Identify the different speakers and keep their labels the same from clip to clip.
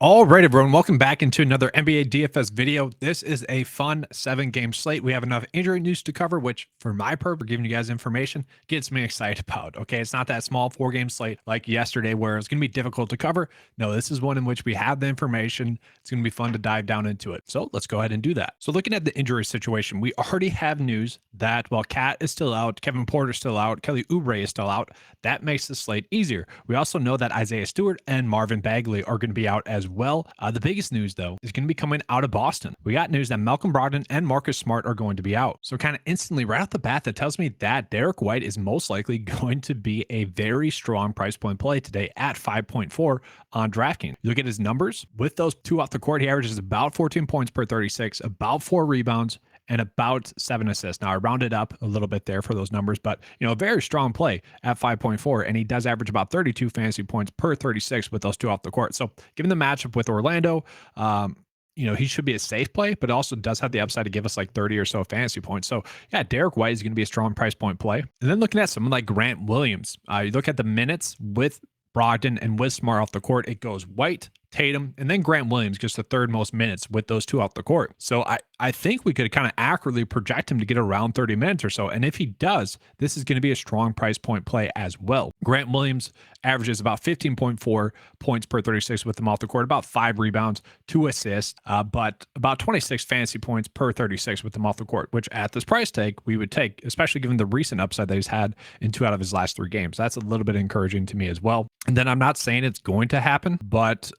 Speaker 1: All right, everyone, welcome back into another NBA DFS video. This is a fun 7-game slate. We have enough injury news to cover, which for my purpose, giving you guys information, gets me excited about. Okay, it's not that small 4-game slate like yesterday where it's going to be difficult to cover. No, this is one in which we have the information. It's going to be fun to dive down into it. So let's go ahead and do that. So looking at the injury situation, we already have news that while Cat is still out, Kevin Porter's still out, Kelly Oubre is still out. That makes the slate easier. We also know that Isaiah Stewart and Marvin Bagley are going to be out as well. The biggest news, though, is going to be coming out of Boston. We got news that Malcolm Brogdon and Marcus Smart are going to be out. So kind of instantly right off the bat, that tells me that Derek White is most likely going to be a very strong price point play today at 5.4 on DraftKings. You look at his numbers. With those two off the court, he averages about 14 points per 36, about 4 rebounds, and about 7 assists. Now, I rounded up a little bit there for those numbers, but, a very strong play at 5.4, and he does average about 32 fantasy points per 36 with those two off the court. So given the matchup with Orlando, he should be a safe play, but also does have the upside to give us like 30 or so fantasy points. So yeah, Derek White is going to be a strong price point play. And then looking at someone like Grant Williams, you look at the minutes with Brogdon and with Smart off the court, it goes White, Tatum, and then Grant Williams gets the third most minutes with those two off the court. So I think we could kind of accurately project him to get around 30 minutes or so. And if he does, this is going to be a strong price point play as well. Grant Williams averages about 15.4 points per 36 with them off the court, about 5 rebounds, 2 assists, but about 26 fantasy points per 36 with them off the court, which at this price tag we would take, especially given the recent upside that he's had in 2 out of his last 3 games. That's a little bit encouraging to me as well. And then I'm not saying it's going to happen, but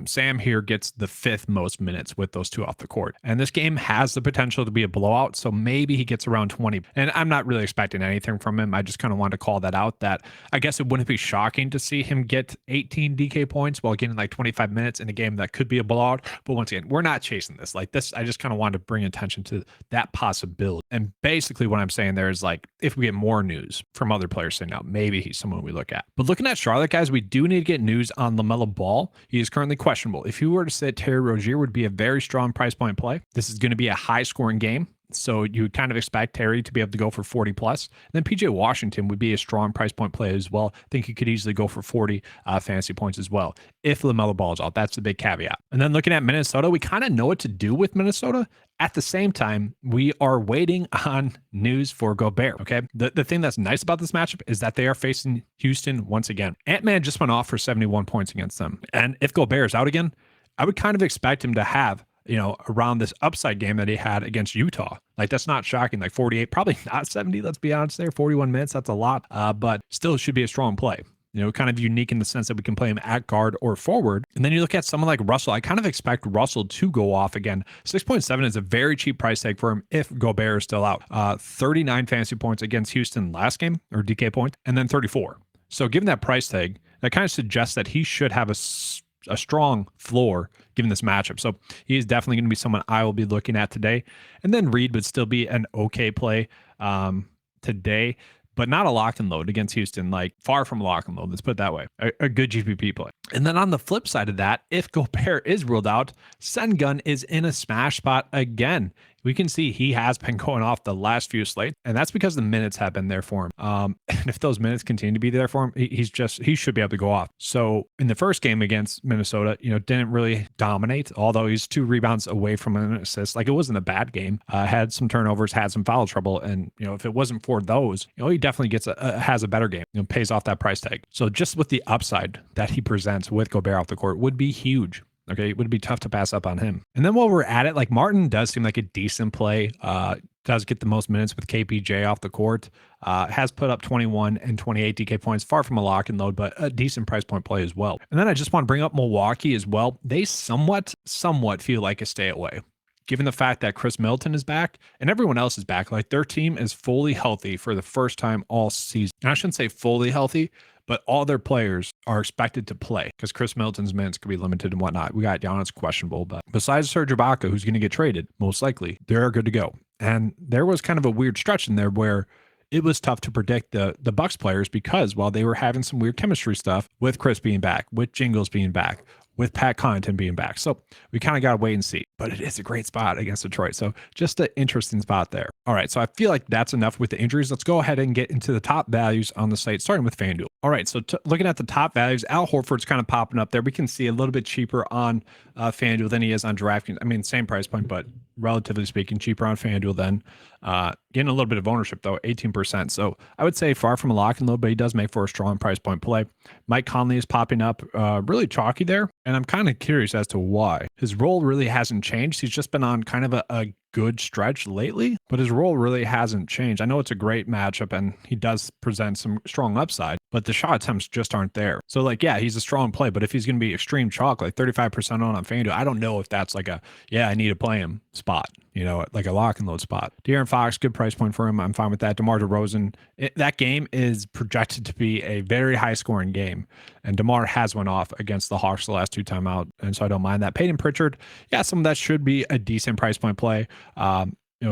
Speaker 1: Sam here gets the 5th most minutes with those 2 off the court. And this game has the potential to be a blowout, so maybe he gets around 20. And I'm not really expecting anything from him. I just kind of wanted to call that out, that I guess it wouldn't be shocking to see him get 18 DK points while getting like 25 minutes in a game that could be a blowout. But once again, we're not chasing this. Like this, I just kind of wanted to bring attention to that possibility. And basically what I'm saying there is like, if we get more news from other players saying, now maybe he's someone we look at. But looking at Charlotte, guys, we do need to get news on LaMelo Ball. He is currently questionable. If you were to say Terry Rozier would be a very strong price point play, this is going to be a high scoring game. So you would kind of expect Terry to be able to go for 40 plus. And then PJ Washington would be a strong price point play as well. I think he could easily go for 40 fantasy points as well if LaMelo Ball is out. That's the big caveat. And then looking at Minnesota, we kind of know what to do with Minnesota. At the same time, we are waiting on news for Gobert, okay? The thing that's nice about this matchup is that they are facing Houston once again. Ant-Man just went off for 71 points against them. And if Gobert is out again, I would kind of expect him to have around this upside game that he had against Utah. Like, that's not shocking. Like 48, probably not 70, let's be honest there. 41 minutes, that's a lot, but still should be a strong play. Kind of unique in the sense that we can play him at guard or forward. And then you look at someone like Russell. I kind of expect Russell to go off again. 6.7 is a very cheap price tag for him if Gobert is still out. 39 fantasy points against Houston last game, or DK points, and then 34. So given that price tag, that kind of suggests that he should have a strong floor given this matchup. So he is definitely going to be someone I will be looking at today. And then Reed would still be an okay play today, but not a lock and load against Houston, like far from lock and load. Let's put it that way. A good GPP play. And then on the flip side of that, if Gobert is ruled out, Sengun is in a smash spot again. We can see he has been going off the last few slates, and that's because the minutes have been there for him. And if those minutes continue to be there for him, he should be able to go off. So in the first game against Minnesota, didn't really dominate, although he's 2 rebounds away from an assist. Like, it wasn't a bad game. Had some turnovers, had some foul trouble, and if it wasn't for those, he definitely has a better game. Pays off that price tag. So just with the upside that he presents with Gobert off the court would be huge. Okay, it would be tough to pass up on him. And then while we're at it, like, Martin does seem like a decent play. Does get the most minutes with KPJ off the court. Has put up 21 and 28 DK points, far from a lock and load, but a decent price point play as well. And then I just want to bring up Milwaukee as well. They somewhat feel like a stay away, given the fact that Chris Middleton is back and everyone else is back. Like, their team is fully healthy for the first time all season. And I shouldn't say fully healthy, but all their players are expected to play because Chris Middleton's minutes could be limited and whatnot. We got Giannis questionable, but besides Serge Ibaka, who's going to get traded, most likely, they're good to go. And there was kind of a weird stretch in there where it was tough to predict the Bucks players because while they were having some weird chemistry stuff with Chris being back, with Jingles being back, with Pat Connaughton being back. So we kind of got to wait and see. But it is a great spot against Detroit. So just an interesting spot there. All right. So I feel like that's enough with the injuries. Let's go ahead and get into the top values on the site, starting with FanDuel. All right. So looking at the top values, Al Horford's kind of popping up there. We can see a little bit cheaper on FanDuel than he is on DraftKings. I mean, same price point, but relatively speaking, cheaper on FanDuel than getting a little bit of ownership, though, 18%. So I would say far from a lock and load, but he does make for a strong price point play. Mike Conley is popping up really chalky there, and I'm kind of curious as to why. His role really hasn't changed. He's just been on kind of a good stretch lately, but his role really hasn't changed. I know it's a great matchup and he does present some strong upside, but the shot attempts just aren't there. So like, yeah, he's a strong play, but if he's going to be extreme chalk, like 35% on FanDuel, I don't know if that's like I need to play him spot, like a lock and load spot. De'Aaron Fox, good price point for him. I'm fine with that. DeMar DeRozan, that game is projected to be a very high scoring game. And DeMar has went off against the Hawks the last 2 times out. And so I don't mind that. Peyton Pritchard, yeah, some of that should be a decent price point play.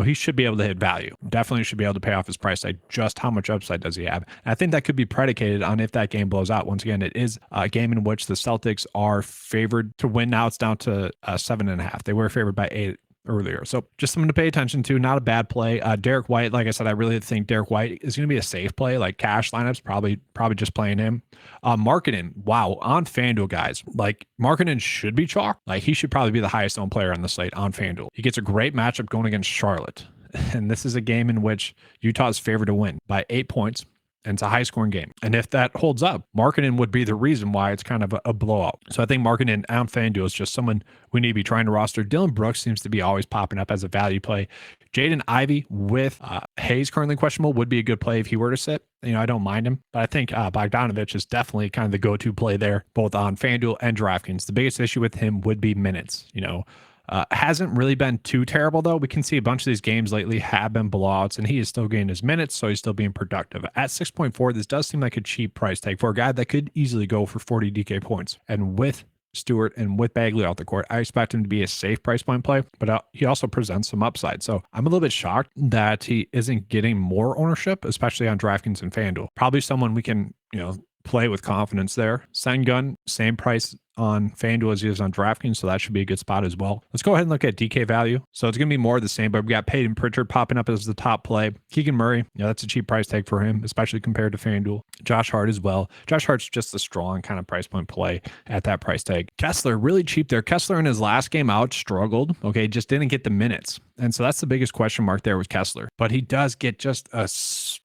Speaker 1: He should be able to hit value. Definitely should be able to pay off his price tag. Just how much upside does he have? And I think that could be predicated on if that game blows out. Once again, it is a game in which the Celtics are favored to win. Now it's down to 7.5. They were favored by 8 earlier. So just something to pay attention to. Not a bad play. Derek White, like I said, I really think Derek White is going to be a safe play. Like cash lineups, probably just playing him. Marketing, wow, on FanDuel, guys. Like Marketing should be chalk. Like he should probably be the highest owned player on the slate on FanDuel. He gets a great matchup going against Charlotte. And this is a game in which Utah is favored to win by 8 points. And it's a high scoring game. And if that holds up, Markkanen would be the reason why it's kind of a blowout. So I think Markkanen on FanDuel is just someone we need to be trying to roster. Dylan Brooks seems to be always popping up as a value play. Jaden Ivey with Hayes currently questionable would be a good play if he were to sit. I don't mind him, but I think Bogdanovich is definitely kind of the go-to play there, both on FanDuel and DraftKings. The biggest issue with him would be minutes, hasn't really been too terrible, though. We can see a bunch of these games lately have been blowouts, and he is still getting his minutes, so he's still being productive. At 6.4, this does seem like a cheap price tag for a guy that could easily go for 40 DK points. And with Stewart and with Bagley out the court, I expect him to be a safe price point play, but he also presents some upside. So I'm a little bit shocked that he isn't getting more ownership, especially on DraftKings and FanDuel. Probably someone we can, play with confidence there. Sengun, same price on FanDuel as he is on DraftKings, so that should be a good spot as well. Let's go ahead and look at DK value. So it's going to be more of the same, but we got Peyton Pritchard popping up as the top play. Keegan Murray, that's a cheap price tag for him, especially compared to FanDuel. Josh Hart as well. Josh Hart's just a strong kind of price point play at that price tag. Kessler, really cheap there. Kessler in his last game out struggled. Okay, just didn't get the minutes. And so that's the biggest question mark there with Kessler. But he does get just a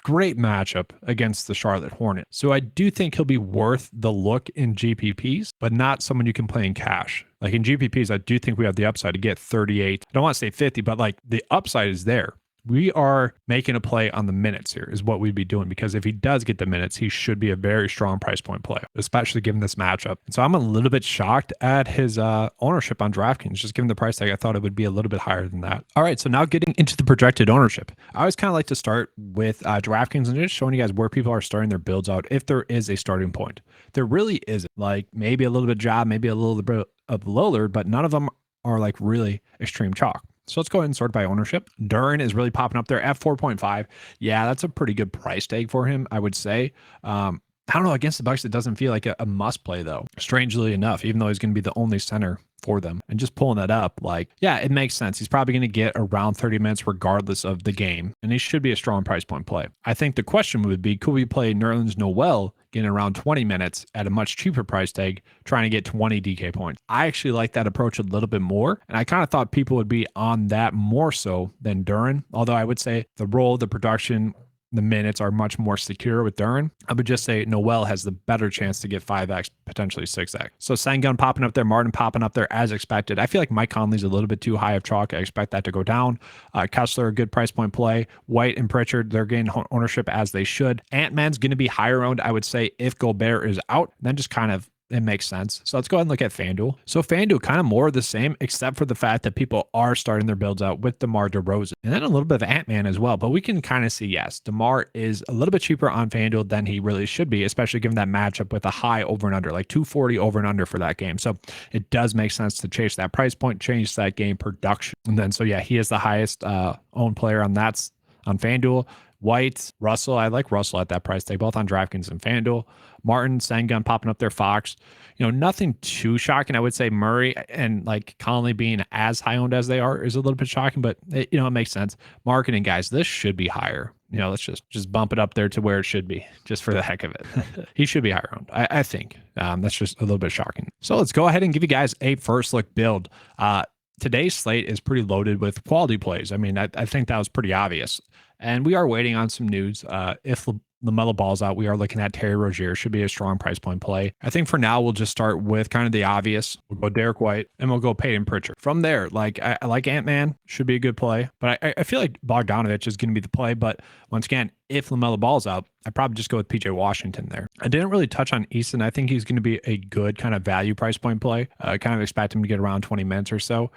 Speaker 1: great matchup against the Charlotte Hornets. So I do think he'll be worth the look in GPPs, but not someone you can play in cash. Like in GPPs, I do think we have the upside to get 38. I don't want to say 50, but like the upside is there. We are making a play on the minutes here is what we'd be doing, because if he does get the minutes, he should be a very strong price point play, especially given this matchup. And so I'm a little bit shocked at his ownership on DraftKings. Just given the price tag, I thought it would be a little bit higher than that. All right, so now getting into the projected ownership. I always kind of like to start with DraftKings and just showing you guys where people are starting their builds out if there is a starting point. There really isn't. Like maybe a little bit of Job, maybe a little bit of Lillard, but none of them are like really extreme chalk. So let's go ahead and sort by ownership. Duren is really popping up there at 4.5. Yeah, that's a pretty good price tag for him, I would say. I don't know, against the Bucks, it doesn't feel like a must play, though. Strangely enough, even though he's going to be the only center for them. And just pulling that up, like, yeah, it makes sense. He's probably going to get around 30 minutes regardless of the game. And he should be a strong price point play. I think the question would be, could we play Nerlens Noel getting around 20 minutes at a much cheaper price tag, trying to get 20 DK points? I actually like that approach a little bit more. And I kind of thought people would be on that more so than Duren. Although I would say the role, the production, the minutes are much more secure with Duren. I would just say Noel has the better chance to get 5x, potentially 6x. So Sengun popping up there, Martin popping up there as expected. I feel like Mike Conley's a little bit too high of chalk. I expect that to go down. Kessler, a good price point play. White and Pritchard, they're getting ownership as they should. Ant-Man's going to be higher owned, I would say, if Gobert is out. Then just kind of it makes sense. So let's go ahead and look at FanDuel. So FanDuel kind of more of the same, except for the fact that people are starting their builds out with DeMar DeRozan and then a little bit of Ant-Man as well. But we can kind of see, yes, DeMar is a little bit cheaper on FanDuel than he really should be, especially given that matchup with a high over and under, like 240 over and under for that game. So it does make sense to chase that price point, change that game production. And then, so yeah, he is the highest owned player on FanDuel. White, Russell. I like Russell at that price tag, both on DraftKings and FanDuel. Martin, Sengun popping up there, Fox. Nothing too shocking. I would say Murray and like Conley being as high owned as they are is a little bit shocking, but it makes sense. Marketing guys, this should be higher. Let's just bump it up there to where it should be, just for the heck of it. He should be higher owned, I think. That's just a little bit shocking. So let's go ahead and give you guys a first look build. Today's slate is pretty loaded with quality plays. I mean, I think that was pretty obvious. And we are waiting on some news. If LaMelo Ball's out, we are looking at Terry Rozier. Should be a strong price point play. I think for now, we'll just start with kind of the obvious. We'll go Derek White, and we'll go Peyton Pritchard. From there, like I like Ant-Man. Should be a good play. But I feel like Bogdanovich is going to be the play. But once again, if LaMelo Ball's out, I'd probably just go with PJ Washington there. I didn't really touch on Easton. I think he's going to be a good kind of value price point play. I kind of expect him to get around 20 minutes or so.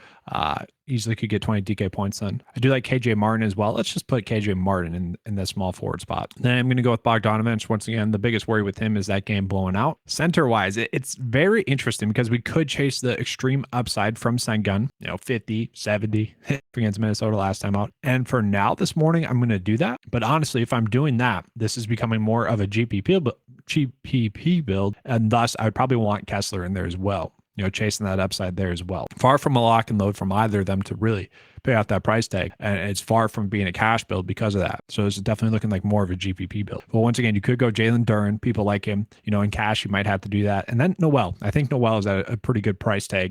Speaker 1: Easily could get 20 DK points then. I do like KJ Martin as well. Let's just put KJ Martin in the small forward spot. Then I'm going to go with Bogdanovich. Once again, the biggest worry with him is that game blowing out. Center-wise, it's very interesting because we could chase the extreme upside from Sengun, 50, 70 against Minnesota last time out. And for now, this morning, I'm going to do that. But honestly, if I'm doing that, this is becoming more of a GPP build, and thus I would probably want Kessler in there as well. Chasing that upside there as well. Far from a lock and load from either of them to really pay out that price tag. And it's far from being a cash build because of that. So it's definitely looking like more of a GPP build. But once again, you could go Jalen Duren. People like him. In cash, you might have to do that. And then Noel. I think Noel is at a pretty good price tag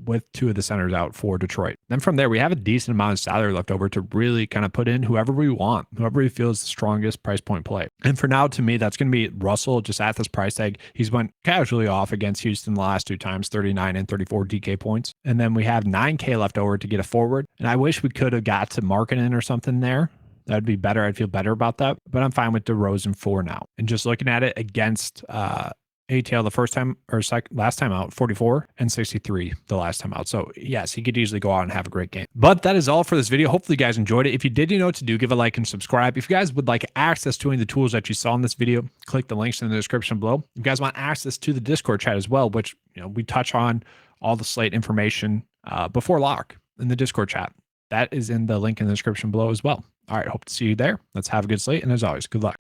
Speaker 1: with two of the centers out for Detroit. Then from there, we have a decent amount of salary left over to really kind of put in whoever we want, whoever we feel is the strongest price point play. And for now, to me, that's going to be Russell just at this price tag. He's went casually off against Houston the last two times, 39 and 34 DK points. And then we have 9K left over to get a forward. And I wish we could have got to Markkanen or something there. That'd be better. I'd feel better about that. But I'm fine with DeRozan for now. And just looking at it against ATL the first time or last time out, 44 and 63 the last time out. So yes, he could easily go out and have a great game. But that is all for this video. Hopefully you guys enjoyed it. If you did, you know what to do. Give a like and subscribe. If you guys would like access to any of the tools that you saw in this video, click the links in the description below. If you guys want access to the Discord chat as well, which we touch on all the slate information before lock in the Discord chat. That is in the link in the description below as well. All right, hope to see you there. Let's have a good slate. And as always, good luck.